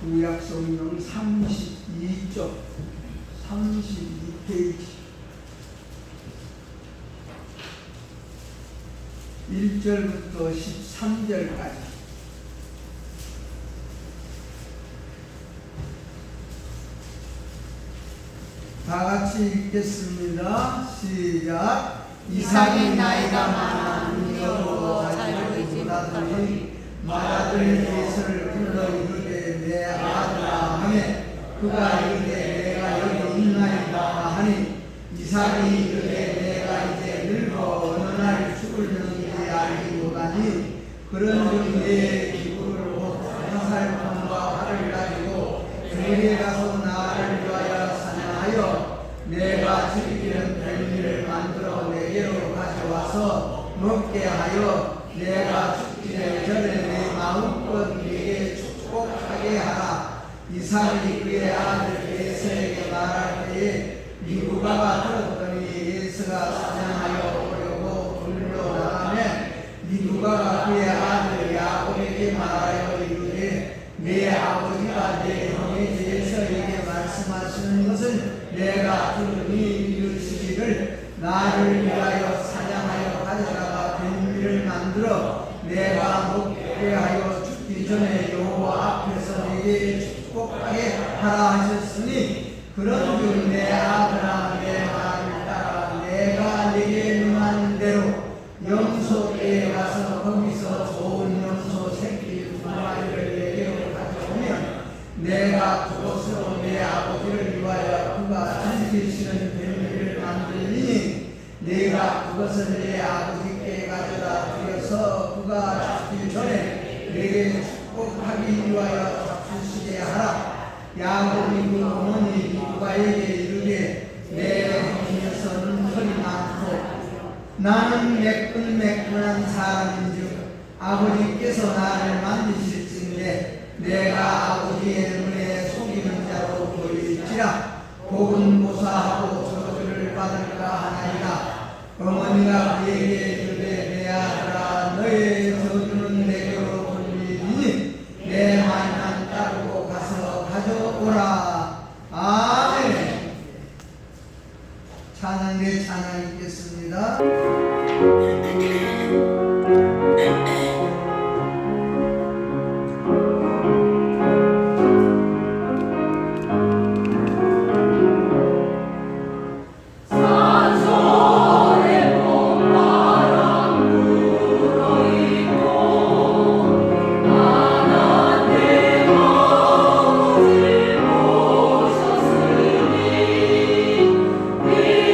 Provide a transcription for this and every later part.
구약성경 32쪽 32페이지 1절부터 13절까지 다 같이 읽겠습니다. 시작. 이삭이 나이가 많아 능력으로 잘 보이지 못하더니 맏아들 넷을 불러 이르되 내 아들아 하매 그가 이르되 내가 여기 있나이다 하니 이삭이 이르되 내가 이제 늙어 어느 날 죽을는지 알지 못하니 그런즉 내 기구를 곧 화살통과 활을 가지고 들에 가서 나를 위하여 사냥하여 내가 즐기는 별미를 만들어 내게로 가져와서 먹게 하여 내가 죽기 전에 내 마음껏 네게 축복하게 하라. 이삭이 그의 아들 에서에게 말할 때에 리브가가 들었더니 에서가 사냥하여 오려고 불려나가매 리브가가 그의 아들 야곱에게 말하여 이르되 내 아버지가 내 형의 에서에게 말씀하시는 것을 내가 들으니 이르시기를 나를 위하여 사냥하여 가져다가 별미를 만들어 내가 먹게 하여 죽기 전에 여호와 앞에서 내게 축복하게 하라 하셨으니 그런즉 내 아들아 내 말을 따라 내가 네게 명한 대로 염소에 가서 거기서 좋은 염소 새끼 2마리를 내게로 가져오면 내가 그것으로 내 아버지를 위하여 그가 즐기시는 별미를 만들리니 내가 그것을 내 아버지께 가져다 드려서 그가 죽기 전에 내게 축복하기 위하여 잡수시게 하라. 야곱이 그 어머니 리브가에게 이르되 내 형에서는 털이 많고 나는 매끈매끈한 사람인즉 아버지께서 나를 만드실진데 내가 아버지의 눈에 속이는 자로 보일지라 복은 보사하고 저주를 받을까 하나이다. 어머니가 그에게 이르되 내 아들아 너의 저주는 내게로 돌리니 내 말만 따르고 가서 가져오라. 아멘. 찬양대 찬양 읽겠습니다.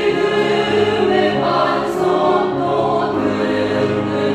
믿음의 반석도 듣는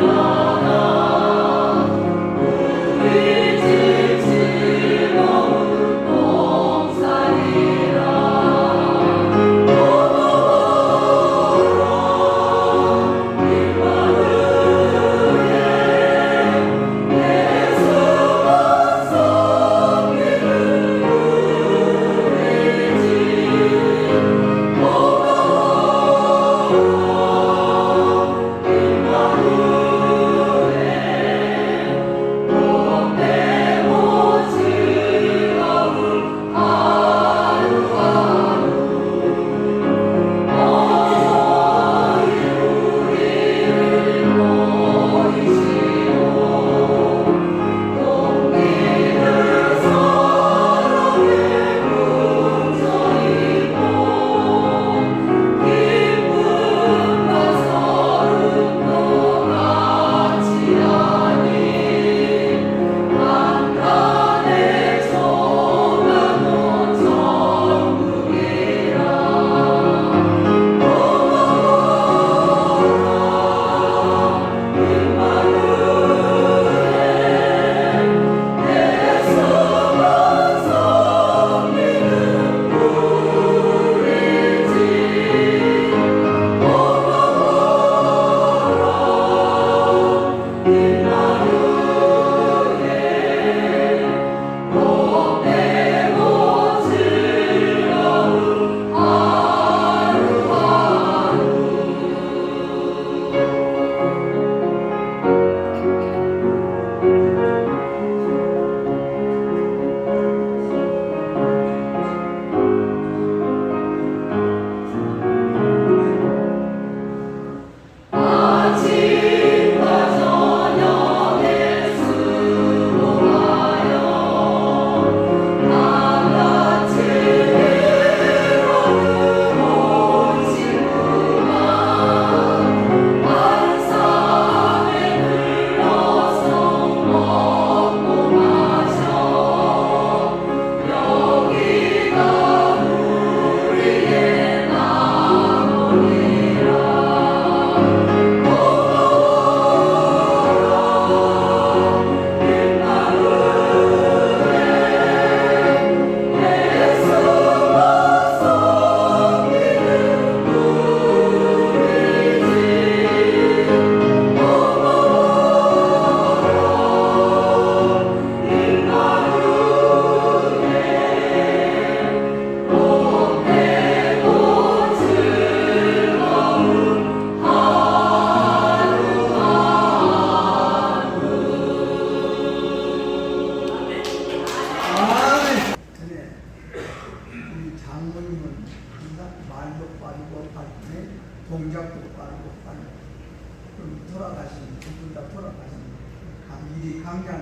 돌아가신 두 분 다 돌아가신 일이 강장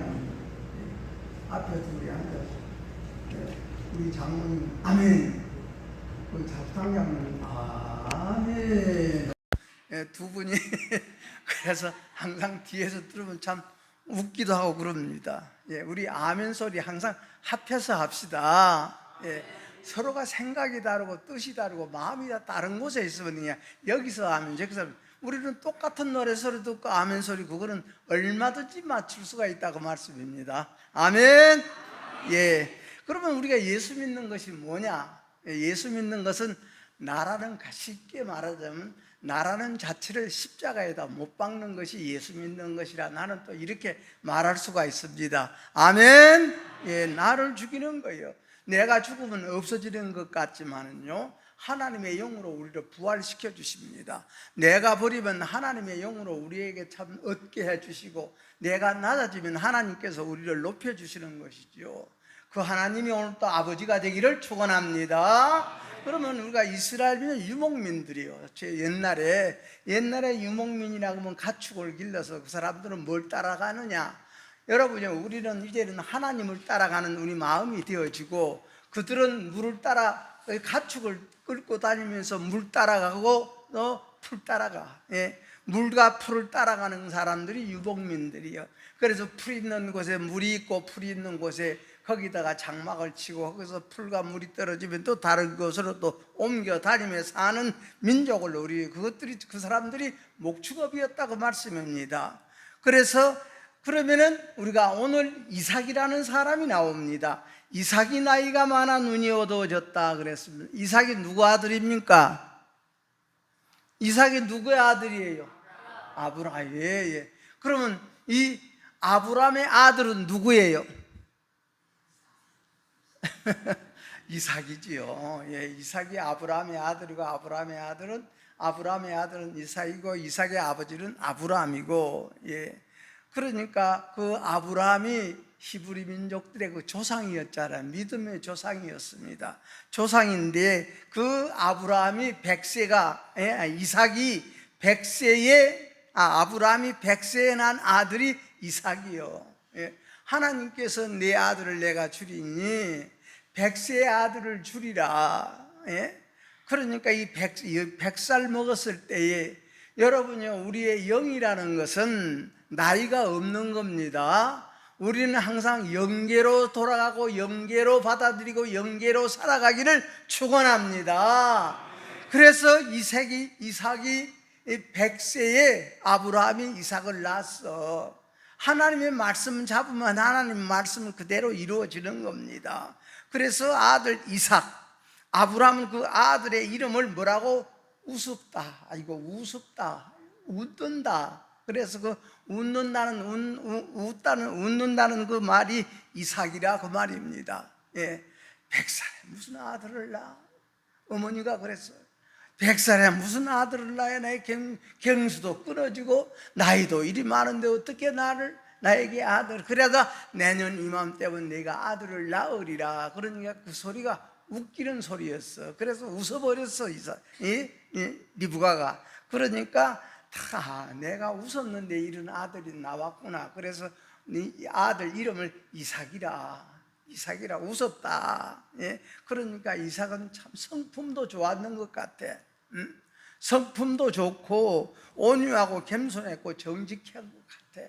앞에 둘이 앉아서 우리 장모님 아멘, 우리 장장님 아멘. 두 분이 그래서 항상 뒤에서 들으면 참 웃기도 하고 그럽니다. 우리 아멘 소리 항상 합해서 합시다. 서로가 생각이 다르고 뜻이 다르고 마음이 다 다른 곳에 있으면 그냥 여기서 하면 저기서 하면, 우리는 똑같은 노래 소리 듣고 아멘 소리 그거는 얼마든지 맞출 수가 있다고 말씀입니다. 아멘. 그러면 우리가 예수 믿는 것이 뭐냐? 예수 믿는 것은 나라는, 쉽게 말하자면 나라는 자체를 십자가에다 못 박는 것이 예수 믿는 것이라, 나는 또 이렇게 말할 수가 있습니다. 아멘. 나를 죽이는 거예요. 내가 죽으면 없어지는 것 같지만은요, 하나님의 영으로 우리를 부활시켜 주십니다. 내가 버리면 하나님의 영으로 우리에게 참 얻게 해 주시고, 내가 낮아지면 하나님께서 우리를 높여 주시는 것이죠. 그 하나님이 오늘 또 아버지가 되기를 축원합니다. 그러면 우리가 이스라엘은 유목민들이요. 옛날에 유목민이라고 하면 가축을 길러서 그 사람들은 뭘 따라가느냐? 여러분요, 우리는 이제는 하나님을 따라가는 우리 마음이 되어지고, 그들은 물을 따라 가축을 끌고 다니면서 물 따라가고 풀 따라가. 물과 풀을 따라가는 사람들이 유목민들이요. 그래서 풀 있는 곳에 물이 있고 풀이 있는 곳에 거기다가 장막을 치고, 거기서 풀과 물이 떨어지면 또 다른 곳으로 또 옮겨 다니며 사는 민족을, 그 사람들이 목축업이었다고 말씀입니다. 그래서 그러면은 우리가 오늘 이삭이라는 사람이 나옵니다. 이삭이 나이가 많아 눈이 어두워졌다 그랬습니다. 이삭이 누구 아들입니까? 이삭이 누구의 아들이에요? 아브라함. 그러면 이 아브라함의 아들은 누구예요? 이삭이지요. 이삭이 아브라함의 아들이고, 아브라함의 아들은 이삭이고, 이삭의 아버지는 아브라함이고. 그러니까 그 아브라함이 히브리 민족들의 그 조상이었잖아요. 믿음의 조상이었습니다. 조상인데 그 아브라함이 100세가, 이삭이 100세에, 아브라함이 100세에 난 아들이 이삭이요. 하나님께서 내 아들을 내가 주리니 100세의 아들을 주리라. 그러니까 이 100살 먹었을 때에, 여러분요, 우리의 영이라는 것은 나이가 없는 겁니다. 우리는 항상 영계로 돌아가고 영계로 받아들이고 영계로 살아가기를 축원합니다. 그래서 이삭이 100세에 아브라함이 이삭을 낳았어. 하나님의 말씀 잡으면 하나님의 말씀은 그대로 이루어지는 겁니다. 그래서 아들 이삭, 아브라함은 그 아들의 이름을 뭐라고? 우습다. 우습다, 웃는다. 그래서 그 웃는다는 그 말이 이삭이라 그 말입니다. 100살에 무슨 아들을 낳아? 어머니가 그랬어요. 100살에 무슨 아들을 낳아? 나의 경수도 끊어지고 나이도 이리 많은데 어떻게 나에게 아들? 그러다 내년 이맘때면 내가 아들을 낳으리라. 그러니까 그 소리가 웃기는 소리였어. 그래서 웃어버렸어, 리브가가. 그러니까 내가 웃었는데 이런 아들이 나왔구나. 그래서 네 아들 이름을 이삭이라 웃었다. 그러니까 이삭은 참 성품도 좋았는 것 같아. 성품도 좋고 온유하고 겸손했고 정직한 것 같아.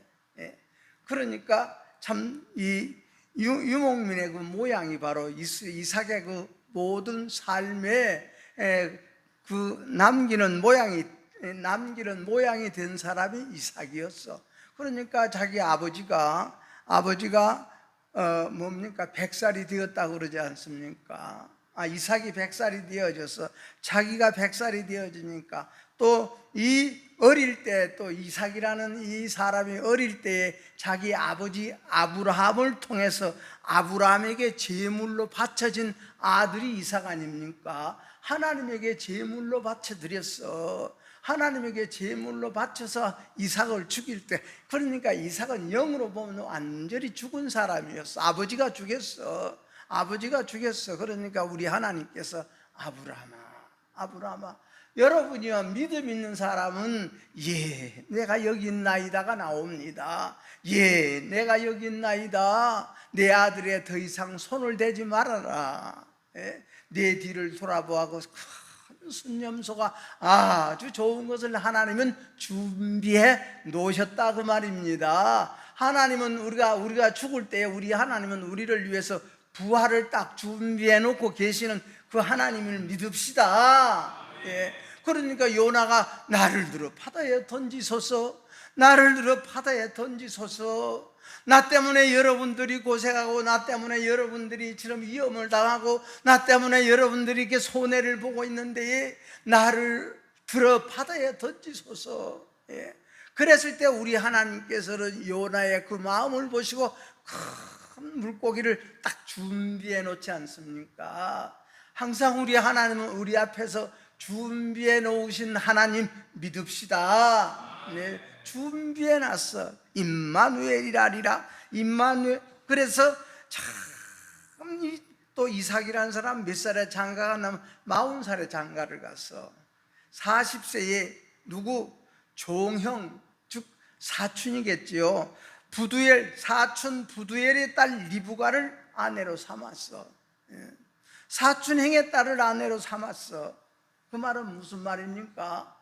그러니까 참 이 유목민의 그 모양이 바로 이삭의 그 모든 삶에 그 남기는 모양이 된 사람이 이삭이었어. 그러니까 자기 아버지가 뭡니까? 100살이 되었다고 그러지 않습니까? 이삭이 100살이 되어져서 자기가 100살이 되어지니까 또 이 어릴 때, 또 이삭이라는 이 사람이 어릴 때에 자기 아버지 아브라함을 통해서 아브라함에게 제물로 바쳐진 아들이 이삭 아닙니까? 하나님에게 제물로 바쳐드렸어. 하나님에게 제물로 바쳐서 이삭을 죽일 때, 그러니까 이삭은 영으로 보면 완전히 죽은 사람이었어. 아버지가 죽였어. 그러니까 우리 하나님께서 아브라함아 여러분이요, 믿음 있는 사람은 예, 내가 여기 있나이다가 나옵니다. 예, 내가 여기 있나이다. 내 아들에 더 이상 손을 대지 말아라. 예? 내 뒤를 돌아보아고 큰 순념소가 아주 좋은 것을 하나님은 준비해 놓으셨다 그 말입니다. 하나님은 우리가 죽을 때 우리 하나님은 우리를 위해서 부활을 딱 준비해 놓고 계시는 그 하나님을 믿읍시다. 예. 그러니까 요나가 나를 들어 바다에 던지소서, 나를 들어 바다에 던지소서. 나 때문에 여러분들이 고생하고, 나 때문에 여러분들이 지금 위험을 당하고, 나 때문에 여러분들이 이렇게 손해를 보고 있는데 나를 들어 바다에 던지소서. 예. 그랬을 때 우리 하나님께서는 요나의 그 마음을 보시고 큰 물고기를 딱 준비해 놓지 않습니까? 항상 우리 하나님은 우리 앞에서 준비해 놓으신 하나님 믿읍시다. 네, 준비해 놨어. 임마누엘이라리라. 임마누엘. 그래서 참 또 이삭이라는 사람 몇 살의 장가가 나면 40살의 장가를 갔어. 40세에 누구? 종형, 즉 사촌이겠지요. 부두엘, 사촌 부두엘의 딸 리브가를 아내로 삼았어. 사촌행의 딸을 아내로 삼았어. 그 말은 무슨 말입니까?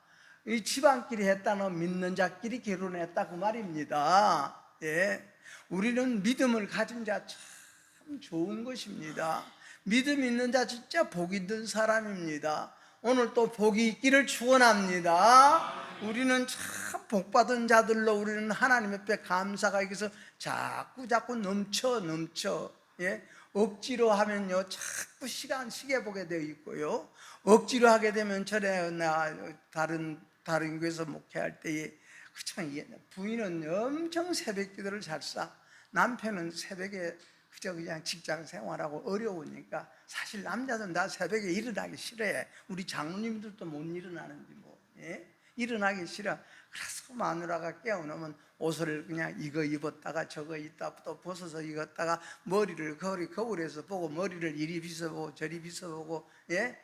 이 집안끼리 했다는 믿는 자끼리 결혼했다 그 말입니다. 예. 우리는 믿음을 가진 자 참 좋은 것입니다. 믿음 있는 자 진짜 복 있는 사람입니다. 오늘 또 복이 있기를 축원합니다. 우리는 참 복받은 자들로 우리는 하나님 앞에 감사가 있어서 자꾸 넘쳐. 예? 억지로 하면요 자꾸 시계 보게 되어 있고요, 억지로 하게 되면 전에 나 다른 교회에서 목회할 때에 그참 부인은 엄청 새벽 기도를 잘 쏴. 남편은 새벽에 그냥 직장 생활하고 어려우니까 사실 남자들은 다 새벽에 일어나기 싫어해. 우리 장로님들도 못 일어나는지 뭐. 예? 일어나기 싫어. 그래서 마누라가 깨어놓으면 옷을 그냥 이거 입었다가 저거 있다 또 벗어서 입었다가 머리를 거울에서 보고 머리를 이리 빗어보고 저리 빗어보고, 예?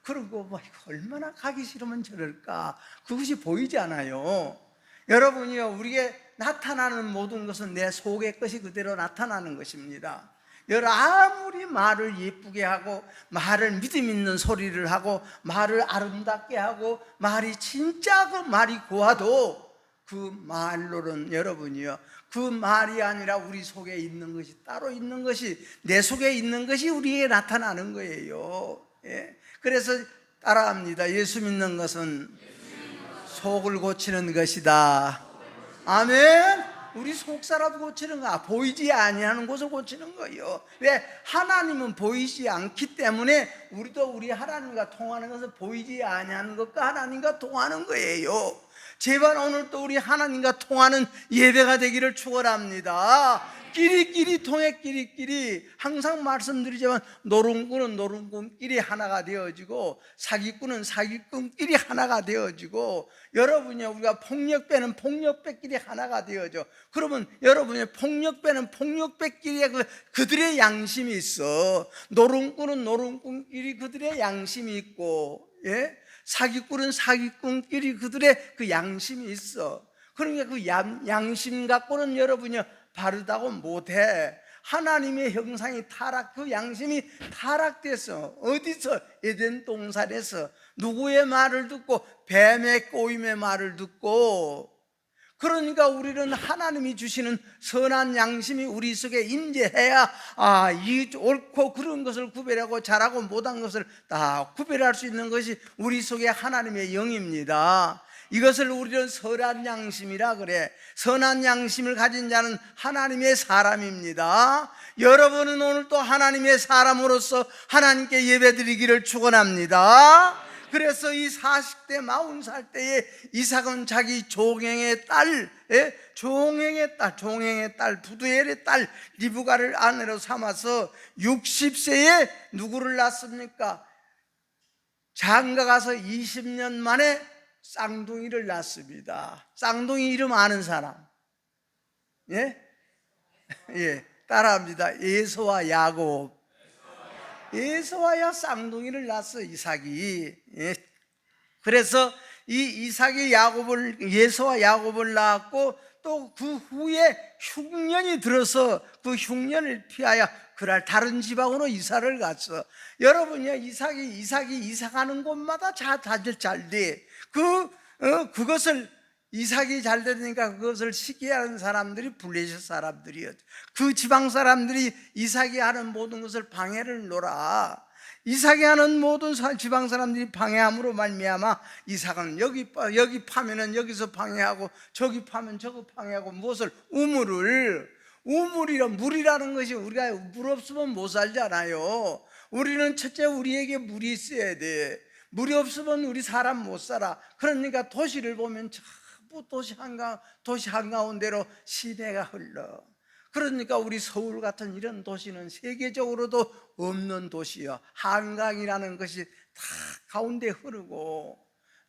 그러고 뭐 얼마나 가기 싫으면 저럴까. 그것이 보이지 않아요. 여러분이요, 우리에게 나타나는 모든 것은 내 속의 것이 그대로 나타나는 것입니다. 아무리 말을 예쁘게 하고 말을 믿음 있는 소리를 하고 말을 아름답게 하고 말이 진짜 그 말이 고와도 그 말로는 여러분이요, 그 말이 아니라 우리 속에 있는 것이 따로 있는 것이, 내 속에 있는 것이 우리에게 나타나는 거예요. 예? 그래서 따라합니다. 예수 믿는 것은 속을 고치는 것이다. 아멘. 우리 속사람 고치는 거야. 보이지 아니하는 것을 고치는 거예요. 왜? 하나님은 보이지 않기 때문에 우리도 우리 하나님과 통하는 것은 보이지 아니하는 것과 하나님과 통하는 거예요. 제발 오늘 또 우리 하나님과 통하는 예배가 되기를 축원합니다. 끼리끼리 통해. 끼리끼리 항상 말씀드리지만 노름꾼은 노름꾼끼리 하나가 되어지고 사기꾼은 사기꾼끼리 하나가 되어지고, 여러분이 우리가 폭력배는 폭력배끼리 하나가 되어져. 그러면 여러분이 폭력배는 폭력배끼리 그들의 양심이 있어. 노름꾼은 노름꾼끼리 그들의 양심이 있고, 예? 사기꾼은 사기꾼끼리 그들의 그 양심이 있어. 그러니까 그 양심 갖고는 여러분이 바르다고 못해. 하나님의 형상이 그 양심이 타락돼서, 어디서? 에덴 동산에서 누구의 말을 듣고? 뱀의 꼬임의 말을 듣고. 그러니까 우리는 하나님이 주시는 선한 양심이 우리 속에 임재해야 이 옳고 그런 것을 구별하고 잘하고 못한 것을 다 구별할 수 있는 것이 우리 속에 하나님의 영입니다. 이것을 우리는 선한 양심이라 그래. 선한 양심을 가진 자는 하나님의 사람입니다. 여러분은 오늘 또 하나님의 사람으로서 하나님께 예배드리기를 축원합니다. 그래서 이 40대 40살 때에 이삭은 자기 종행의 딸 부두엘의 딸 리브가를 아내로 삼아서 60세에 누구를 낳습니까? 장가 가서 20년 만에 쌍둥이를 낳습니다. 쌍둥이 이름 아는 사람? 예? 예, 따라합니다. 에서와 야곱. 에서와야 쌍둥이를 낳았어, 이삭이. 예, 그래서 이 이삭이 예서와 야곱을 낳았고, 또 그 후에 흉년이 들어서 그 흉년을 피하여 그날 다른 지방으로 이사를 갔어. 여러분요, 이삭이 이사가는 곳마다 잘 돼. 그것을 이삭이 잘 되니까 그것을 시기하는 사람들이 블레셋 사람들이었죠. 그 지방 사람들이 이삭이 하는 모든 것을 방해를 놓아. 이삭이 하는 모든 지방 사람들이 방해함으로 말미암아 이삭은 여기 파면은 여기서 방해하고, 저기 파면 저거 방해하고, 무엇을 물이라는 것이, 우리가 물 없으면 못 살잖아요. 우리는 첫째 우리에게 물이 있어야 돼. 물이 없으면 우리 사람 못 살아. 그러니까 도시를 보면 전부 도시 한가운데로 시내가 흘러. 그러니까 우리 서울 같은 이런 도시는 세계적으로도 없는 도시요, 한강이라는 것이 다 가운데 흐르고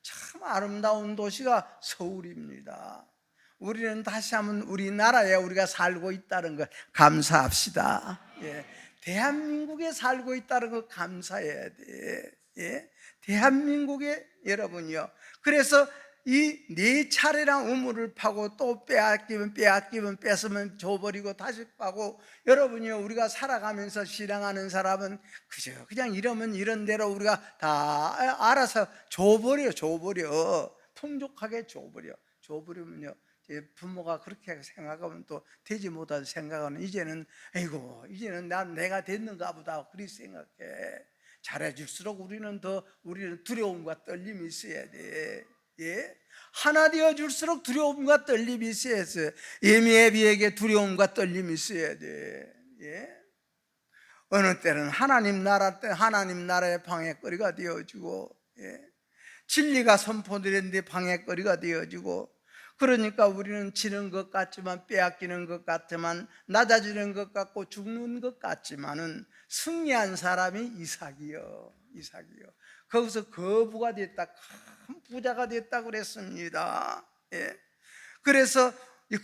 참 아름다운 도시가 서울입니다. 우리는 다시 한번 우리나라에 우리가 살고 있다는 걸 감사합시다. 예. 대한민국에 살고 있다는 걸 감사해야 돼. 예. 대한민국에, 여러분이요, 그래서 이 네 차례랑 우물을 파고, 또 빼앗기면 뺏으면 줘버리고 다시 파고, 여러분이요, 우리가 살아가면서 신앙하는 사람은 그냥 이러면 이런 대로 우리가 다 알아서 줘버려. 풍족하게 줘버리면요, 부모가 그렇게 생각하면 또 되지 못한 생각은 이제는 내가 됐는가 보다 그리 생각해. 잘해줄수록 우리는 두려움과 떨림이 있어야 돼. 예? 하나 되어 줄수록 두려움과 떨림이 있어야 돼. 예미에비에게 두려움과 떨림이 있어야 돼. 예? 어느 때는 하나님 나라의 방해거리가 되어지고, 예? 진리가 선포되는데 방해거리가 되어지고, 그러니까 우리는 지는 것 같지만, 빼앗기는 것 같지만, 낮아지는 것 같고 죽는 것 같지만은 승리한 사람이 이삭이요. 거기서 거부가 됐다, 큰 부자가 됐다 그랬습니다. 예. 그래서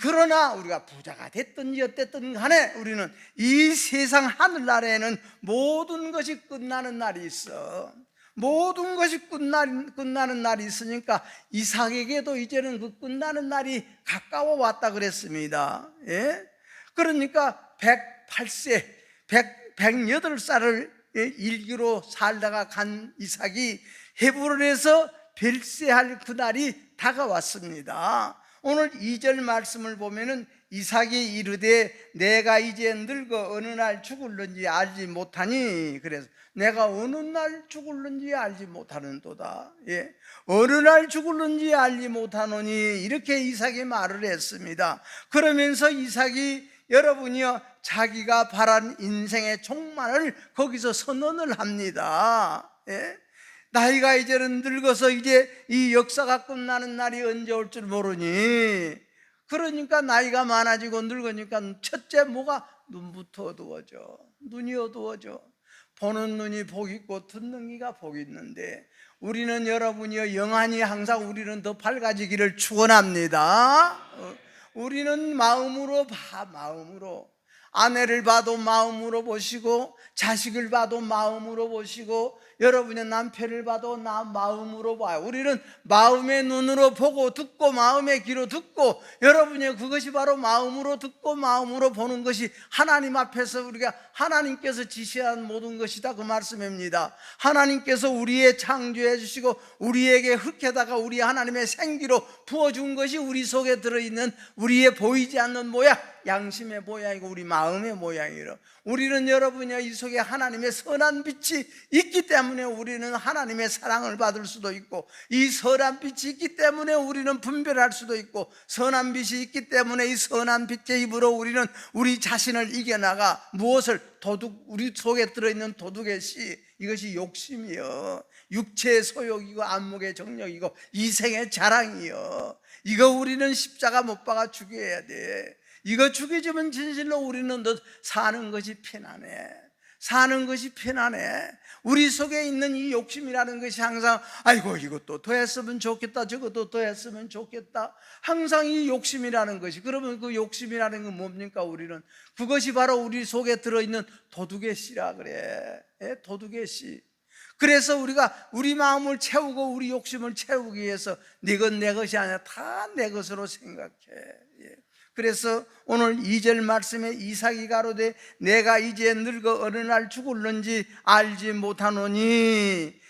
그러나 우리가 부자가 됐든지 어쨌든 간에 우리는 이 세상 하늘나라에는 모든 것이 끝나는 날이 있어. 모든 것이 끝나는 날이 있으니까 이삭에게도 이제는 그 끝나는 날이 가까워 왔다 그랬습니다. 예? 그러니까 108세 108살을 일기로 살다가 간 이삭이 헤브론에서 별세할 그날이 다가왔습니다. 오늘 2절 말씀을 보면은 이삭이 이르되 내가 이제 늙어 어느 날 죽을는지 알지 못하니, 그래서 내가 어느 날 죽을는지 알지 못하는도다. 예. 어느 날 죽을는지 알지 못하노니, 이렇게 이삭이 말을 했습니다. 그러면서 이삭이, 여러분이요, 자기가 바란 인생의 종말을 거기서 선언을 합니다. 예? 나이가 이제는 늙어서 이제 이 역사가 끝나는 날이 언제 올 줄 모르니, 그러니까 나이가 많아지고 늙으니까 첫째 뭐가? 눈부터 어두워져. 눈이 어두워져. 보는 눈이 복 있고 듣는 귀가 복 있는데, 우리는 여러분이요, 영안이 항상 우리는 더 밝아지기를 축원합니다. 우리는 마음으로 아내를 봐도 마음으로 보시고, 자식을 봐도 마음으로 보시고, 여러분의 남편을 봐도 마음으로 봐요. 우리는 마음의 눈으로 보고 듣고 마음의 귀로 듣고, 여러분의 그것이 바로 마음으로 듣고 마음으로 보는 것이 하나님 앞에서 우리가 하나님께서 지시한 모든 것이다, 그 말씀입니다. 하나님께서 우리의 창조해 주시고 우리에게 흙에다가 우리 하나님의 생기로 부어준 것이 우리 속에 들어있는 우리의 보이지 않는 모양, 양심의 모양이고 우리 마음의 모양이라. 우리는 여러분이 이 속에 하나님의 선한 빛이 있기 때문에 우리는 하나님의 사랑을 받을 수도 있고, 이 선한 빛이 있기 때문에 우리는 분별할 수도 있고, 선한 빛이 있기 때문에 이 선한 빛의 입으로 우리는 우리 자신을 이겨나가, 무엇을? 우리 속에 들어있는 도둑의 씨, 이것이 욕심이요, 육체의 소욕이고 안목의 정력이고 이생의 자랑이요, 이거 우리는 십자가 못 박아 죽여야 돼. 이거 죽여주면 진실로 우리는 더 사는 것이 편안해. 우리 속에 있는 이 욕심이라는 것이 항상 아이고 이것도 더 했으면 좋겠다, 저것도 더 했으면 좋겠다, 항상 이 욕심이라는 것이. 그러면 그 욕심이라는 건 뭡니까? 우리는 그것이 바로 우리 속에 들어있는 도둑의 씨라 그래. 도둑의 씨. 그래서 우리가 우리 마음을 채우고 우리 욕심을 채우기 위해서 네 것 내 것이 아니라 다 내 것으로 생각해. 그래서 오늘 2절 말씀에 이삭이 가로되 내가 이제 늙어 어느 날 죽을는지 알지 못하노니.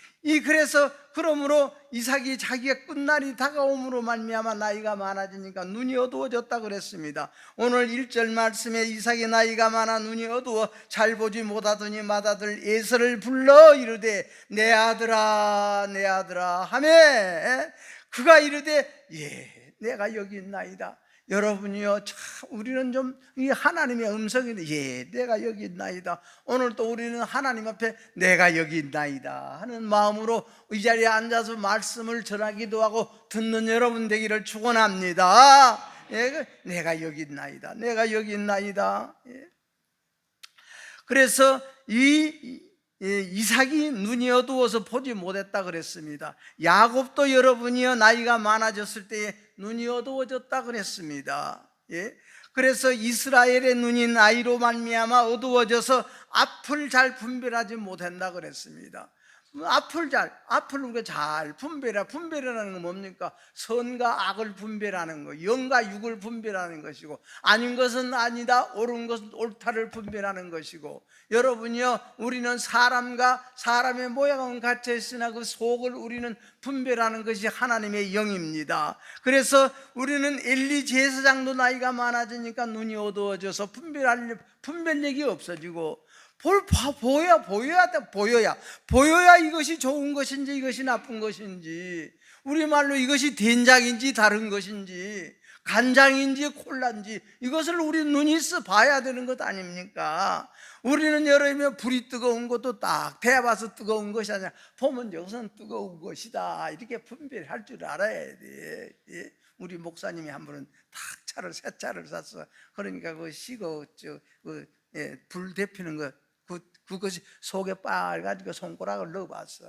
그래서 그러므로 이삭이 자기의 끝날이 다가옴으로 말미암아 나이가 많아지니까 눈이 어두워졌다 그랬습니다. 오늘 1절 말씀에 이삭이 나이가 많아 눈이 어두워 잘 보지 못하더니 맏아들 에서를 불러 이르되 내 아들아 내 아들아 하매 그가 이르되 예 내가 여기 있나이다. 여러분이요, 참 우리는 좀 이 하나님의 음성인데 예 내가 여기 있나이다. 오늘 또 우리는 하나님 앞에 내가 여기 있나이다 하는 마음으로 이 자리에 앉아서 말씀을 전하기도 하고 듣는 여러분 되기를 축원합니다. 내가 여기 있나이다. 내가 여기 있나이다. 그래서 이삭이 눈이 어두워서 보지 못했다 그랬습니다. 야곱도 여러분이요 나이가 많아졌을 때에 눈이 어두워졌다 그랬습니다. 그래서 이스라엘의 눈이 나이로 말미암아 어두워져서 앞을 잘 분별하지 못한다 그랬습니다. 앞을 우리가 잘 분별이라는 건 뭡니까? 선과 악을 분별하는 거, 영과 육을 분별하는 것이고, 아닌 것은 아니다, 옳은 것은 옳다를 분별하는 것이고, 여러분이요, 우리는 사람의 모양은 같이 있으나 그 속을 우리는 분별하는 것이 하나님의 영입니다. 그래서 우리는 엘리 제사장도 나이가 많아지니까 눈이 어두워져서 분별력이 없어지고, 보여야 이것이 좋은 것인지 이것이 나쁜 것인지, 우리말로 이것이 된장인지 다른 것인지 간장인지 콜라인지 이것을 우리 눈이 있어 봐야 되는 것 아닙니까? 우리는 여름에 불이 뜨거운 것도 딱 대봐서 뜨거운 것이 아니라 보면 이것은 뜨거운 것이다 이렇게 분별할 줄 알아야 돼. 우리 목사님이 한 번은 새 차를 샀어. 그러니까 그 불 데피는 거 그것이 속에 빨가지고 손가락을 넣어봤어.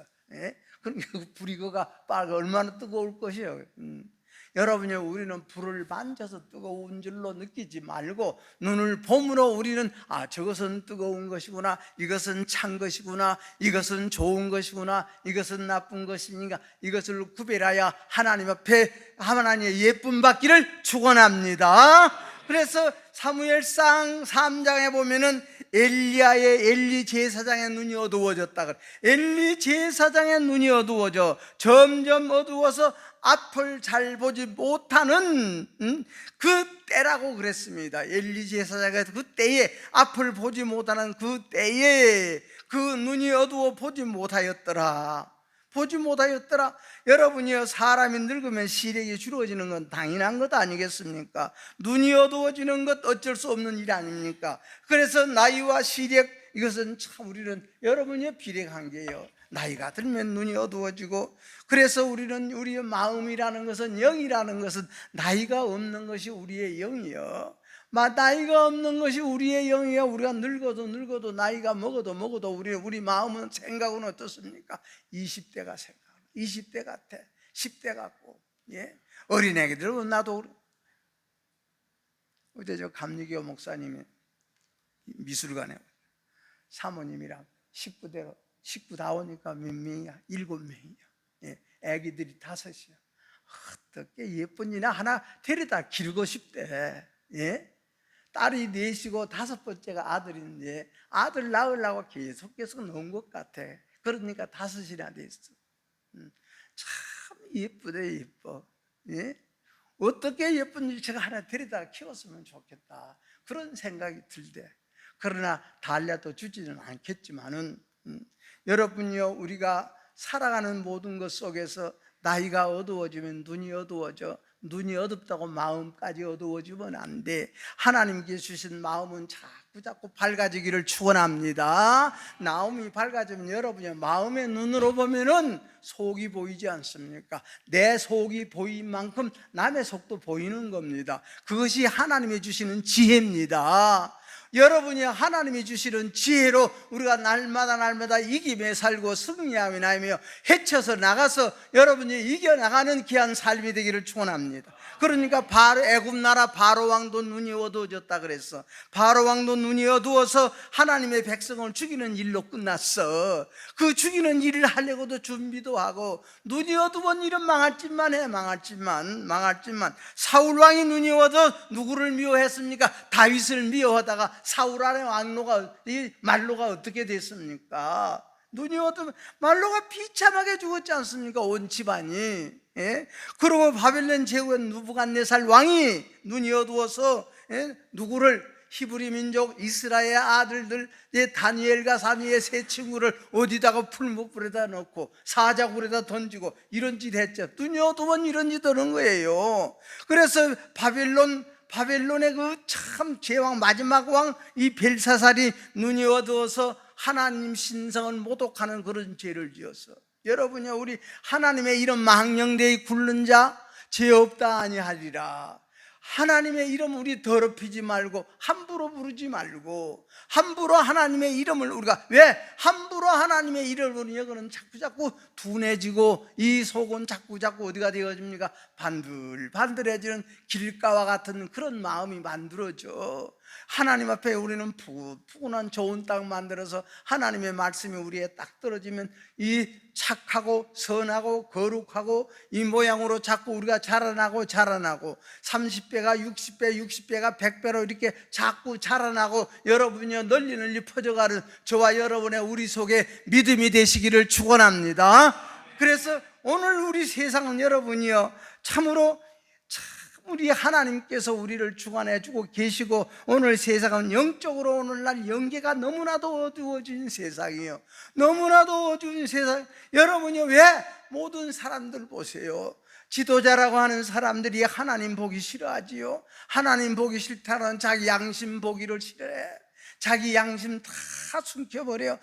그러니까 그 불이 빨가 얼마나 뜨거울 것이요. 여러분이 우리는 불을 만져서 뜨거운 줄로 느끼지 말고 눈을 봄으로 우리는 저것은 뜨거운 것이구나, 이것은 찬 것이구나, 이것은 좋은 것이구나, 이것은 나쁜 것이니까 이것을 구별하여 하나님 앞에 하나님의 예쁨 받기를 축원합니다. 그래서 사무엘상 3장에 보면은 엘리 제사장의 눈이 어두워졌다 그래. 엘리 제사장의 눈이 어두워져 점점 어두워서 앞을 잘 보지 못하는 그 때라고 그랬습니다. 엘리 제사장의 그 때에 앞을 보지 못하는 그 때에 그 눈이 어두워 보지 못하였더라. 여러분이요, 사람이 늙으면 시력이 줄어지는 건 당연한 것 아니겠습니까? 눈이 어두워지는 것 어쩔 수 없는 일 아닙니까? 그래서 나이와 시력, 이것은 참 여러분이 비례관계예요. 나이가 들면 눈이 어두워지고, 그래서 우리의 마음이라는 것은, 영이라는 것은 나이가 없는 것이 우리의 영이요, 나이가 없는 것이 우리의 영이요. 우리가 늙어도 나이가 먹어도 우리 마음은 생각은 어떻습니까? 20대가 생각, 20대 같아, 10대 같고. 어린애들은 나도 어제 저 감리교 목사님이 미술관에 사모님이랑 식구 다 오니까 몇 명이야? 7명이야. 애기들이 5이야. 어떻게 예쁜 이나 하나 데려다 기르고 싶대. 딸이 4이고 5번째가 아들인데 아들 낳으려고 계속 넣은 것 같아. 그러니까 5이나 됐어. 참 예쁘대, 예뻐. 어떻게 예쁜지 제가 하나 데려다 키웠으면 좋겠다, 그런 생각이 들대. 그러나 달래도 주지는 않겠지만은 여러분요, 우리가 살아가는 모든 것 속에서 나이가 어두워지면 눈이 어두워져. 눈이 어둡다고 마음까지 어두워지면 안 돼. 하나님께 주신 마음은 자꾸 밝아지기를 축원합니다. 마음이 밝아지면 여러분이 마음의 눈으로 보면은 속이 보이지 않습니까? 내 속이 보인 만큼 남의 속도 보이는 겁니다. 그것이 하나님이 주시는 지혜입니다. 여러분이 하나님이 주시는 지혜로 우리가 날마다 이김에 살고 승리하며 나며 헤쳐서 나가서 여러분이 이겨나가는 귀한 삶이 되기를 축원합니다. 그러니까 바로 애굽 나라 바로 왕도 눈이 어두워졌다 그랬어. 바로 왕도 눈이 어두워서 하나님의 백성을 죽이는 일로 끝났어. 그 죽이는 일을 하려고도 준비도 하고, 눈이 어두운 일은 망할지만 사울 왕이 눈이 어두워 누구를 미워했습니까? 다윗을 미워하다가 사울 안에 왕로가 이 말로가 어떻게 됐습니까? 눈이 어두면 말로가 비참하게 죽었지 않습니까? 온 집안이. 그리고 바벨론 제후의 느부갓네살 왕이 눈이 어두워서 누구를, 히브리 민족 이스라엘 아들들 다니엘과 사미의 세 친구를 어디다가 풀무불에다 넣고 사자굴에다 던지고 이런 짓 했죠. 눈이 어두면 이런 짓 하는 거예요. 그래서 바벨론의 그 참 제왕 마지막 왕 이 벨사살이 눈이 어두워서 하나님 신성을 모독하는 그런 죄를 지었어. 여러분이 우리 하나님의 이름 망령되이 굴른 자 죄 없다 아니하리라. 하나님의 이름 우리 더럽히지 말고 함부로 부르지 말고, 함부로 하나님의 이름을 우리가 왜 함부로 하나님의 이름을 부르냐? 그는 자꾸 둔해지고 이 속은 자꾸 어디가 되어집니까? 반들반들해지는 길가와 같은 그런 마음이 만들어져. 하나님 앞에 우리는 푸근한 좋은 땅 만들어서 하나님의 말씀이 우리에 딱 떨어지면 이 착하고 선하고 거룩하고 이 모양으로 자꾸 우리가 자라나고 30배가 60배가 100배로 이렇게 자꾸 자라나고 여러분이 널리 퍼져가는 저와 여러분의 우리 속에 믿음이 되시기를 축원합니다. 그래서 오늘 우리 세상은 여러분이요 참으로 우리 하나님께서 우리를 주관해 주고 계시고, 오늘 세상은 영적으로 오늘날 영계가 너무나도 어두워진 세상이에요. 너무나도 어두운 세상. 여러분이 왜 모든 사람들 보세요. 지도자라고 하는 사람들이 하나님 보기 싫어하지요. 하나님 보기 싫다는 자기 양심 보기를 싫어해. 자기 양심 다 숨겨버려요.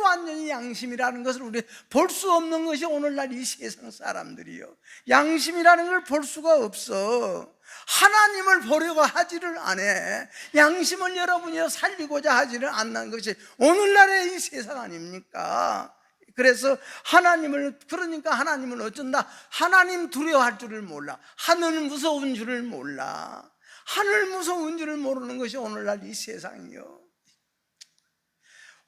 완전히 양심이라는 것을 우리 볼 수 없는 것이 오늘날 이 세상 사람들이요. 양심이라는 걸 볼 수가 없어. 하나님을 보려고 하지를 않아. 양심을 여러분이 살리고자 하지를 않는 것이 오늘날의 이 세상 아닙니까? 그래서 그러니까 하나님을 어쩐다? 하나님 두려워할 줄을 몰라. 하늘 무서운 줄을 몰라. 하늘 무서운 줄을 모르는 것이 오늘날 이 세상이요.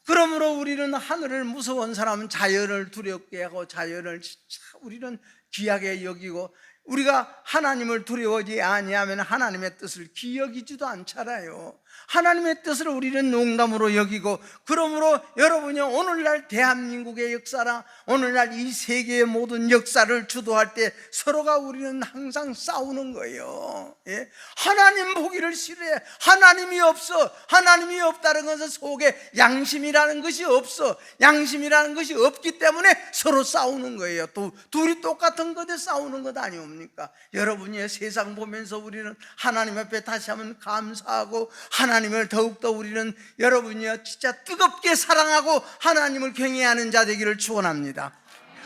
그러므로 우리는 하늘을 무서운 사람은 자연을 두렵게 하고 자연을 우리는 귀하게 여기고, 우리가 하나님을 두려워하지 아니하면 하나님의 뜻을 귀여기지도 않잖아요. 하나님의 뜻을 우리는 농담으로 여기고, 그러므로 여러분이 오늘날 대한민국의 역사나 오늘날 이 세계의 모든 역사를 주도할 때 서로가 우리는 항상 싸우는 거예요. 하나님 보기를 싫어해. 하나님이 없어. 하나님이 없다는 것은 속에 양심이라는 것이 없어. 양심이라는 것이 없기 때문에 서로 싸우는 거예요. 또 둘이 똑같은 것에 싸우는 것 아니옵니까? 여러분이 세상 보면서 우리는 하나님 앞에 다시 한번 감사하고, 하나님을 더욱더 우리는 여러분이요 진짜 뜨겁게 사랑하고 하나님을 경외하는 자 되기를 축원합니다.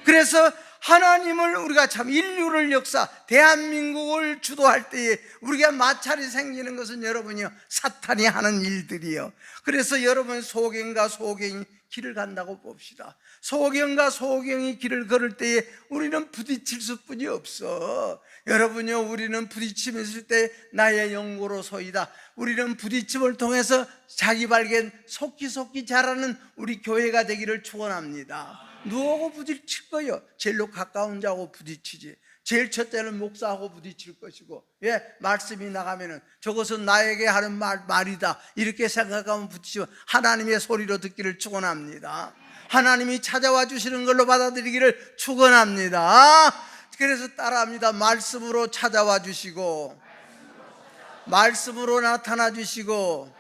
그래서 하나님을 우리가 참 인류를 역사 대한민국을 주도할 때에 우리가 마찰이 생기는 것은 여러분이요 사탄이 하는 일들이요. 그래서 여러분 소경과 소경이 길을 간다고 봅시다. 소경과 소경이 길을 걸을 때에 우리는 부딪힐 수뿐이 없어. 여러분요 우리는 부딪힘이 있을 때 나의 영고로소이다. 우리는 부딪힘을 통해서 자기 발견 속기 자라는 우리 교회가 되기를 축원합니다. 누구하고 부딪힐 거예요? 제일로 가까운 자하고 부딪히지. 제일 첫째는 목사하고 부딪힐 것이고, 말씀이 나가면은 저것은 나에게 하는 말이다 이렇게 생각하면 부딪히면 하나님의 소리로 듣기를 축원합니다. 하나님이 찾아와 주시는 걸로 받아들이기를 축원합니다. 그래서 따라합니다. 말씀으로 찾아와 주시고, 말씀으로 나타나 주시고,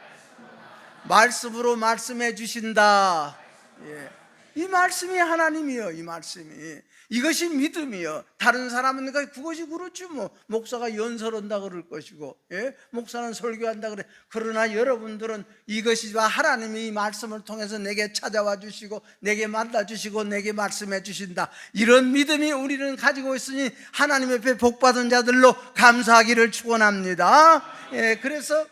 말씀으로 말씀해 주신다. 이 말씀이 하나님이요. 이 말씀이 이것이 믿음이요. 다른 사람은 그것이 그렇지 뭐. 목사가 연설한다 그럴 것이고, 목사는 설교한다 그래. 그러나 여러분들은 이것이 하나님이 이 말씀을 통해서 내게 찾아와 주시고 내게 만나 주시고 내게 말씀해 주신다. 이런 믿음이 우리는 가지고 있으니 하나님 앞에 복받은 자들로 감사하기를 축원합니다. 그래서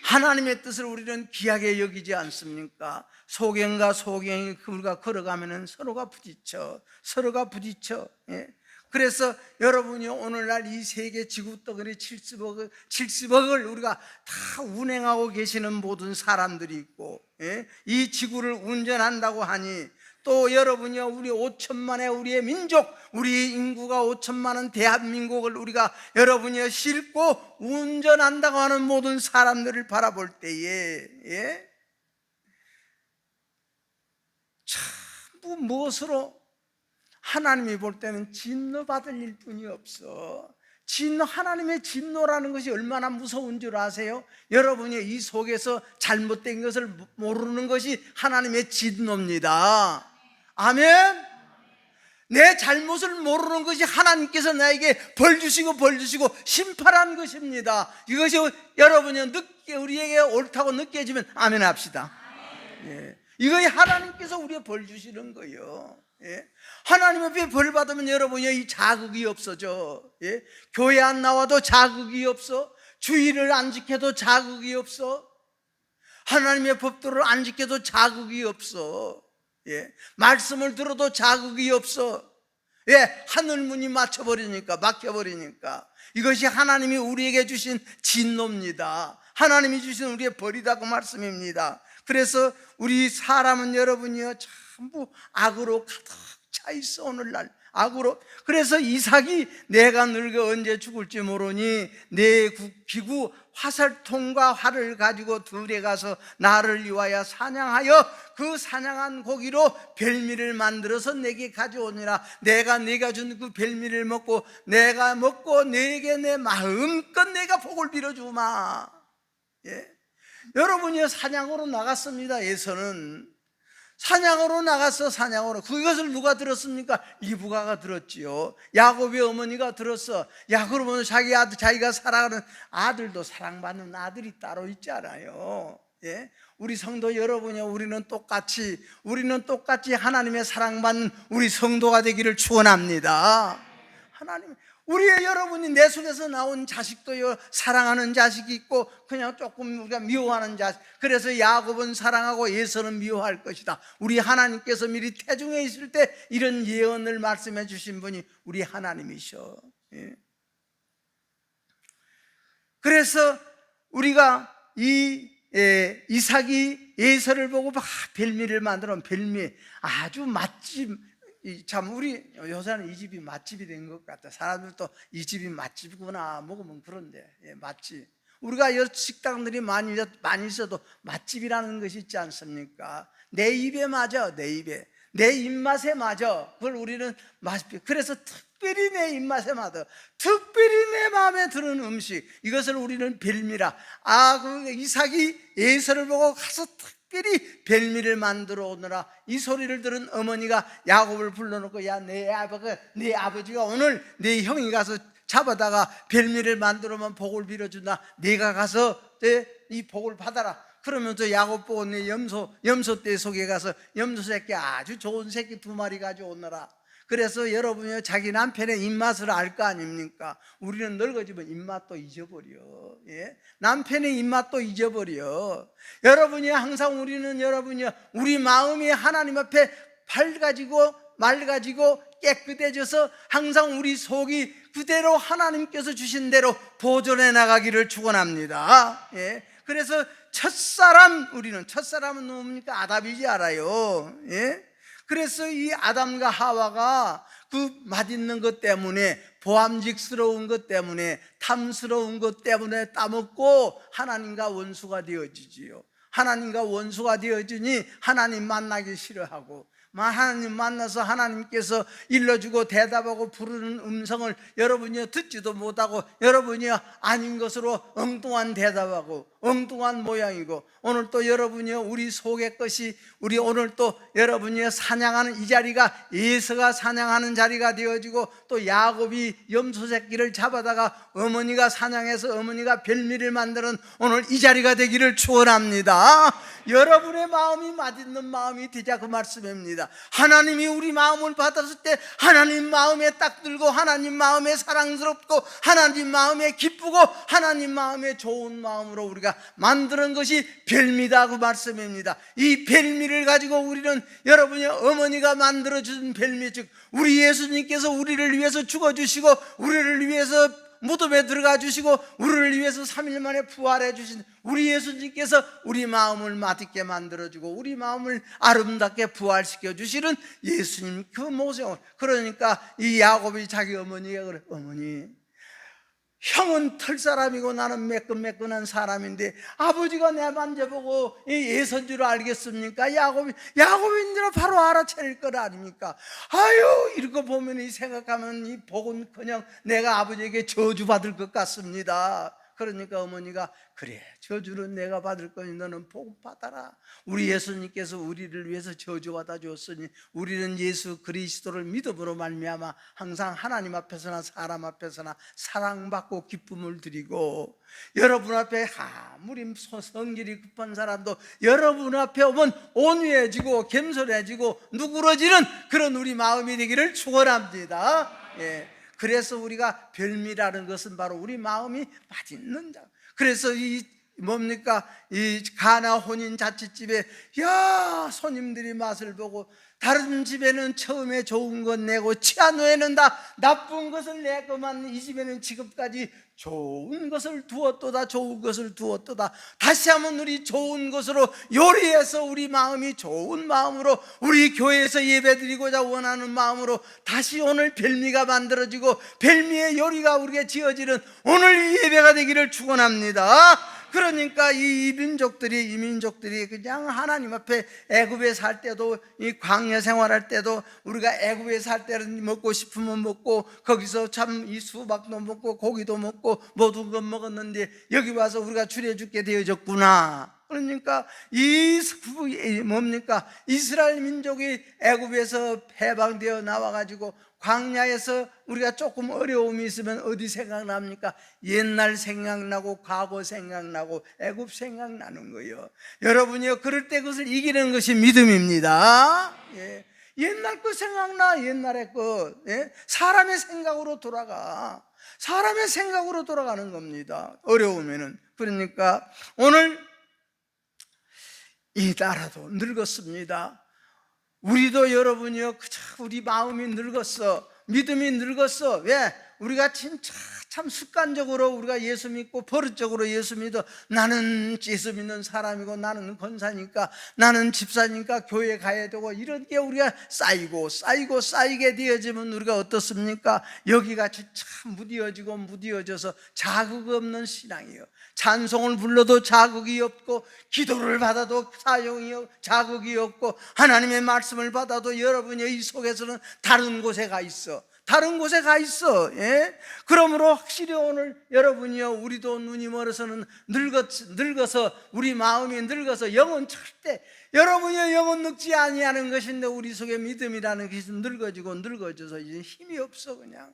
하나님의 뜻을 우리는 귀하게 여기지 않습니까? 소경과 소경이 우리가 걸어가면은 서로가 부딪혀. 예. 그래서 여러분이 오늘날 이 세계 지구 덩어리 70억을 우리가 다 운행하고 계시는 모든 사람들이 있고, 예? 이 지구를 운전한다고 하니, 또 여러분이요, 우리 5천만의 우리의 민족, 우리 인구가 5천만은 대한민국을 우리가 여러분이요 싣고 운전한다고 하는 모든 사람들을 바라볼 때에, 예? 전부 무엇으로? 하나님이 볼 때는 진노받을 일뿐이 없어. 하나님의 진노라는 것이 얼마나 무서운 줄 아세요? 여러분이 이 속에서 잘못된 것을 모르는 것이 하나님의 진노입니다. 아멘. 내 잘못을 모르는 것이 하나님께서 나에게 벌 주시고 심판한 것입니다. 이것이 여러분이 우리에게 옳다고 느껴지면 아멘 합시다. 예. 이것이 하나님께서 우리에게 벌 주시는 거예요. 예? 하나님 앞에 벌 받으면 여러분이 이 자극이 없어져. 예? 교회 안 나와도 자극이 없어. 주의를 안 지켜도 자극이 없어. 하나님의 법도를 안 지켜도 자극이 없어. 예? 말씀을 들어도 자극이 없어. 예? 하늘문이 막혀버리니까 이것이 하나님이 우리에게 주신 진노입니다. 하나님이 주신 우리의 벌이다고 말씀입니다. 그래서 우리 사람은 여러분이요 전부 악으로 가득 차 있어. 오늘날 악으로. 그래서 이삭이 내가 늙어 언제 죽을지 모르니 내 기구 화살통과 활을 가지고 들에 가서 나를 위하여 사냥하여 그 사냥한 고기로 별미를 만들어서 내게 가져오니라. 내가 준 그 별미를 먹고 내게 내 마음껏 내가 복을 빌어주마. 예? 여러분이 사냥으로 나갔습니다. 에서는 사냥으로 나갔어. 그것을 누가 들었습니까? 리브가가 들었지요. 야곱의 어머니가 들었어. 야, 그러면 자기가 사랑하는 아들도 사랑받는 아들이 따로 있잖아요. 예? 우리 성도 여러분이 우리는 똑같이 하나님의 사랑받는 우리 성도가 되기를 축원합니다. 여러분이 내 속에서 나온 자식도요 사랑하는 자식이 있고 그냥 조금 우리가 미워하는 자식. 그래서 야곱은 사랑하고 에서는 미워할 것이다. 우리 하나님께서 미리 태중에 있을 때 이런 예언을 말씀해 주신 분이 우리 하나님이셔. 예. 그래서 우리가 이삭이 에서를 보고 막 별미를 만들어. 별미 아주 맛집. 참 우리 요새는 이 집이 맛집이 된 것 같다. 사람들도 이 집이 맛집이구나 먹으면 그런데. 예, 맛집. 우리가 식당들이 많이 있어도 맛집이라는 것이 있지 않습니까? 내 입에 맞아. 내 입맛에 맞아. 그걸 우리는 맛있게. 그래서 특별히 내 입맛에 맞아. 특별히 내 마음에 드는 음식, 이것을 우리는 별미라. 그 이삭이 에서를 보고 가서 특별히 별미를 만들어 오느라 이 소리를 들은 어머니가 야곱을 불러놓고, 야, 네 아버지가 오늘 네 형이 가서 잡아다가 별미를 만들어면 복을 빌어준다. 네가 가서 이 복을 받아라. 그러면서 야곱 보고 네 염소떼 속에 가서 염소 새끼 아주 좋은 새끼 2마리 가져오느라. 그래서 여러분이 자기 남편의 입맛을 알 거 아닙니까? 우리는 늙어지면 입맛도 잊어버려. 예? 남편의 입맛도 잊어버려. 여러분이 항상 우리 마음이 하나님 앞에 밝아지고 맑아지고 깨끗해져서 항상 우리 속이 그대로 하나님께서 주신 대로 보존해 나가기를 축원합니다. 예? 그래서 우리는 첫사람은 누굽니까? 아담이지 알아요. 예? 그래서 이 아담과 하와가 그 맛있는 것 때문에, 보암직스러운 것 때문에, 탐스러운 것 때문에 따먹고 하나님과 원수가 되어지지요. 하나님과 원수가 되어지니 하나님 만나기 싫어하고, 하나님 만나서 하나님께서 일러주고 대답하고 부르는 음성을 여러분이 듣지도 못하고, 여러분이 아닌 것으로 엉뚱한 대답하고 엉뚱한 모양이고, 오늘 또 여러분이 우리 속의 것이, 우리 오늘 또 여러분이 사냥하는 이 자리가 에서가 사냥하는 자리가 되어지고, 또 야곱이 염소 새끼를 잡아다가 어머니가 사냥해서 어머니가 별미를 만드는 오늘 이 자리가 되기를 축원합니다. 여러분의 마음이 맛있는 마음이 되자, 그 말씀입니다. 하나님이 우리 마음을 받았을 때 하나님 마음에 딱 들고, 하나님 마음에 사랑스럽고, 하나님 마음에 기쁘고, 하나님 마음에 좋은 마음으로 우리가 아버지가 만드는 것이 별미다 그 말씀입니다. 이 별미를 가지고 우리는 여러분이 어머니가 만들어준 별미, 즉 우리 예수님께서 우리를 위해서 죽어주시고 우리를 위해서 무덤에 들어가 주시고 우리를 위해서 3일 만에 부활해 주신 우리 예수님께서 우리 마음을 맛있게 만들어주고 우리 마음을 아름답게 부활시켜 주시는 예수님 그 모습. 그러니까 이 야곱이 자기 어머니가 그래, 어머니 형은 털사람이고 나는 매끈매끈한 사람인데 아버지가 내 만져보고 예선 줄 알겠습니까? 야곱인들은 바로 알아차릴 거 아닙니까? 아유, 이러고 보면 이 생각하면 이 복은 그냥 내가 아버지에게 저주받을 것 같습니다. 그러니까 어머니가 그래, 저주는 내가 받을 거니 너는 복 받아라. 우리 예수님께서 우리를 위해서 저주받아 주었으니 우리는 예수 그리스도를 믿음으로 말미암아 항상 하나님 앞에서나 사람 앞에서나 사랑받고 기쁨을 드리고, 여러분 앞에 아무리 성질이 급한 사람도 여러분 앞에 오면 온유해지고 겸손해지고 누그러지는 그런 우리 마음이 되기를 축원합니다. 예. 그래서 우리가 별미라는 것은 바로 우리 마음이 맛있는 자. 그래서 이 뭡니까? 이 가나 혼인 자취집에 야 손님들이 맛을 보고 다른 집에는 처음에 좋은 것 내고 취한 후에는 다 나쁜 것을 내고만 이 집에는 지금까지 좋은 것을 두었도다 좋은 것을 두었도다. 다시 한번 우리 좋은 것으로 요리해서 우리 마음이 좋은 마음으로 우리 교회에서 예배드리고자 원하는 마음으로 다시 오늘 별미가 만들어지고 별미의 요리가 우리에게 지어지는 오늘 이 예배가 되기를 축원합니다. 그러니까 이 민족들이 그냥 하나님 앞에 애굽에 살 때도 이 광야 생활할 때도 우리가 애굽에 살 때는 먹고 싶으면 먹고 거기서 참 이 수박도 먹고 고기도 먹고 모든 것 먹었는데 여기 와서 우리가 줄여 죽게 되어졌구나. 그러니까 뭡니까? 이스라엘 민족이 애굽에서 해방되어 나와가지고 광야에서 우리가 조금 어려움이 있으면 어디 생각납니까? 옛날 생각나고 과거 생각나고 애굽 생각나는 거예요. 여러분이요, 그럴 때 그것을 이기는 것이 믿음입니다. 예. 옛날 거 생각나. 옛날의 거. 예? 사람의 생각으로 돌아가. 사람의 생각으로 돌아가는 겁니다. 어려우면은. 그러니까 오늘 이 나라도 늙었습니다. 우리도 여러분이요, 그저 우리 마음이 늙었어. 믿음이 늙었어. 왜? 우리가 진짜 참 습관적으로 우리가 예수 믿고 버릇적으로 예수 믿어. 나는 예수 믿는 사람이고 나는 권사니까 나는 집사니까 교회 가야 되고 이런 게 우리가 쌓이게 되어지면 우리가 어떻습니까? 여기같이 참 무디어져서 자극 없는 신앙이에요. 찬송을 불러도 자극이 없고 기도를 받아도 자극이 없고 하나님의 말씀을 받아도 여러분이 이 속에서는 다른 곳에 가 있어. 예? 그러므로 확실히 오늘 여러분이요, 우리도 눈이 멀어서는 늙어서 우리 마음이 늙어서 영은 절대 여러분이요 영은 늙지 아니하는 것인데 우리 속에 믿음이라는 것이 늙어져서 이제 힘이 없어. 그냥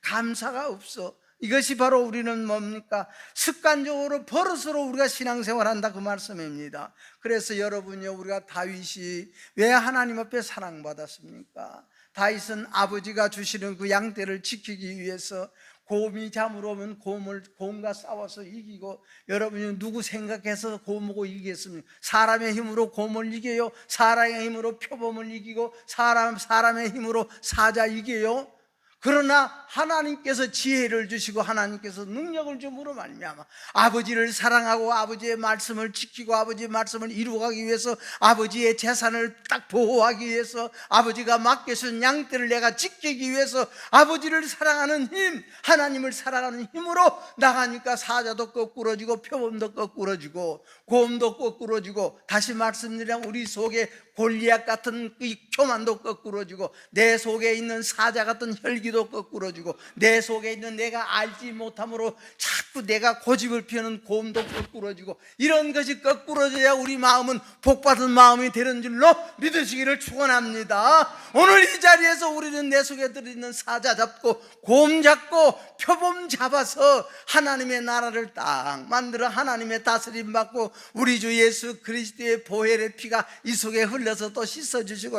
감사가 없어. 이것이 바로 우리는 뭡니까? 습관적으로 버릇으로 우리가 신앙생활한다 그 말씀입니다. 그래서 여러분이요, 우리가 다윗이 왜 하나님 앞에 사랑받았습니까? 다윗은 아버지가 주시는 그 양떼를 지키기 위해서 곰이 잠으로 오면 곰과 싸워서 이기고, 여러분이 누구 생각해서 곰하고 이기겠습니까? 사람의 힘으로 곰을 이겨요? 사람의 힘으로 표범을 이기고 사람의 힘으로 사자 이겨요? 그러나 하나님께서 지혜를 주시고 하나님께서 능력을 줌으로 말미암아 아버지를 사랑하고 아버지의 말씀을 지키고 아버지의 말씀을 이루어가기 위해서 아버지의 재산을 딱 보호하기 위해서 아버지가 맡겨준 양떼를 내가 지키기 위해서 아버지를 사랑하는 힘, 하나님을 사랑하는 힘으로 나가니까 사자도 거꾸러지고 표범도 거꾸러지고 곰도 거꾸러지고, 다시 말씀드리면 우리 속에 골리앗 같은 이 교만도 거꾸러지고 내 속에 있는 사자 같은 혈기도 거꾸러지고 내 속에 있는 내가 알지 못함으로 자꾸 내가 고집을 피우는 곰도 거꾸러지고, 이런 것이 거꾸러져야 우리 마음은 복받은 마음이 되는 줄로 믿으시기를 축원합니다. 오늘 이 자리에서 우리는 내 속에 들어있는 사자 잡고 곰 잡고 표범 잡아서 하나님의 나라를 딱 만들어 하나님의 다스림 받고 우리 주 예수 그리스도의 보혈의 피가 이 속에 흘러서 또 씻어주시고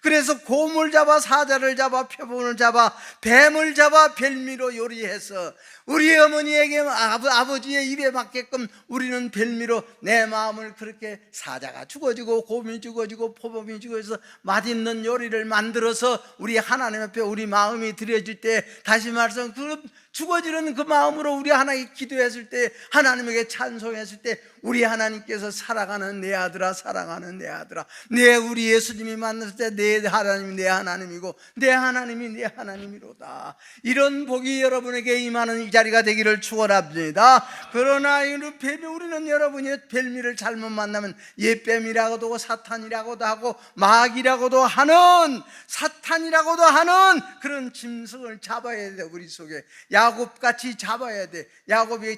그래서 곰을 잡아 사자를 잡아 표범을 잡아 뱀을 잡아 별미로 요리해서 우리 어머니에게 아버지의 입에 맞게끔 우리는 별미로 내 마음을 그렇게 사자가 죽어지고 곰이 죽어지고 포범이 죽어져서 맛있는 요리를 만들어서 우리 하나님 앞에 우리 마음이 드려질 때, 다시 말해서 그 죽어지는 그 마음으로 우리 하나님께 기도했을 때, 하나님에게 찬송했을 때, 우리 하나님께서 살아가는 내 아들아, 살아가는 내 아들아, 우리 예수님이 만났을 때 내 하나님이 내 하나님이고 내 하나님이 내 하나님이로다. 이런 복이 여러분에게 임하는 이 자리가 되기를 축원합니다. 그러나 우리는 여러분이 별미를 잘못 만나면 옛뱀이라고도 하고 사탄이라고도 하고 마귀라고도 하는, 사탄이라고도 하는 그런 짐승을 잡아야 돼. 우리 속에 야곱같이 잡아야 돼. 야곱이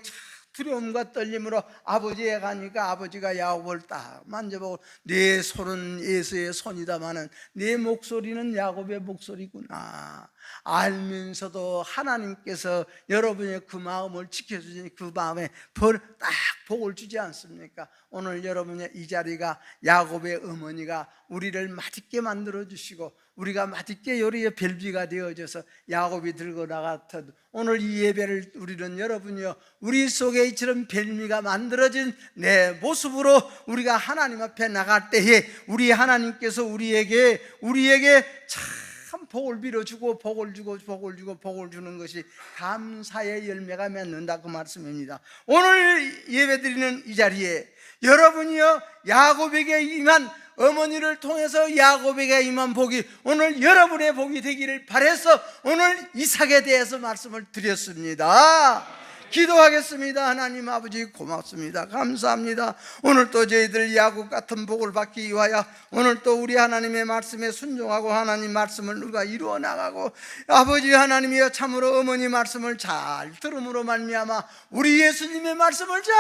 두려움과 떨림으로 아버지에 가니까 아버지가 야곱을 딱 만져보고 내 손은 에서의 손이다마는 내 목소리는 야곱의 목소리구나 알면서도 하나님께서 여러분의 그 마음을 지켜주시니 그 마음에 딱 복을 주지 않습니까? 오늘 여러분의 이 자리가 야곱의 어머니가 우리를 맛있게 만들어주시고 우리가 맛있게 요리의 별비가 되어져서 야곱이 들고 나갔던 오늘 이 예배를 우리는 여러분이요, 우리 속에 이처럼 별미가 만들어진 내 모습으로 우리가 하나님 앞에 나갈 때에 우리 하나님께서 우리에게 참 복을 빌어주고 복을 주고 복을 주고 복을 주는 것이 감사의 열매가 맺는다, 그 말씀입니다. 오늘 예배드리는 이 자리에 여러분이요, 야곱에게 임한 어머니를 통해서 야곱에게 임한 복이 오늘 여러분의 복이 되기를 바라서 오늘 이삭에 대해서 말씀을 드렸습니다. 기도하겠습니다. 하나님 아버지 고맙습니다. 감사합니다. 오늘 또 저희들 야곱 같은 복을 받기 위하여 오늘 또 우리 하나님의 말씀에 순종하고 하나님 말씀을 우리가 이루어 나가고 아버지 하나님이여 참으로 어머니 말씀을 잘 들음으로 말미암아 우리 예수님의 말씀을 잘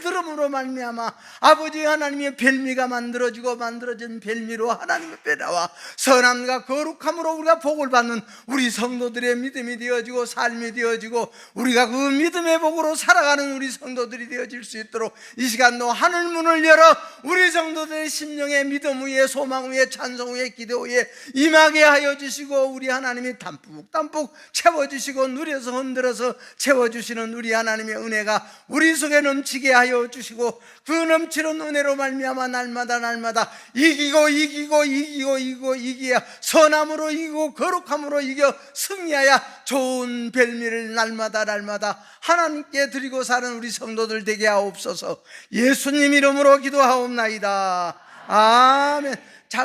들음으로 말미암아 아버지 하나님의 별미가 만들어진 별미로 하나님 앞에 나와 선함과 거룩함으로 우리가 복을 받는 우리 성도들의 믿음이 되어지고 삶이 되어지고 우리가 그 믿음의 복으로 살아가는 우리 성도들이 되어질 수 있도록 이 시간도 하늘문을 열어 우리 성도들의 심령의 믿음 위에 소망 위에 찬송 위에 기도 위에 임하게 하여 주시고 우리 하나님이 담뿍 채워주시고 누려서 흔들어서 채워주시는 우리 하나님의 은혜가 우리 속에 넘치게 하여 주시고 그 넘치는 은혜로 말미암아 날마다 이기고 이기야 선함으로 이기고 거룩함으로 이겨 승리하여 좋은 별미를 날마다 하나님께 드리고 사는 우리 성도들 되게 하옵소서. 예수님 이름으로 기도하옵나이다. 아멘.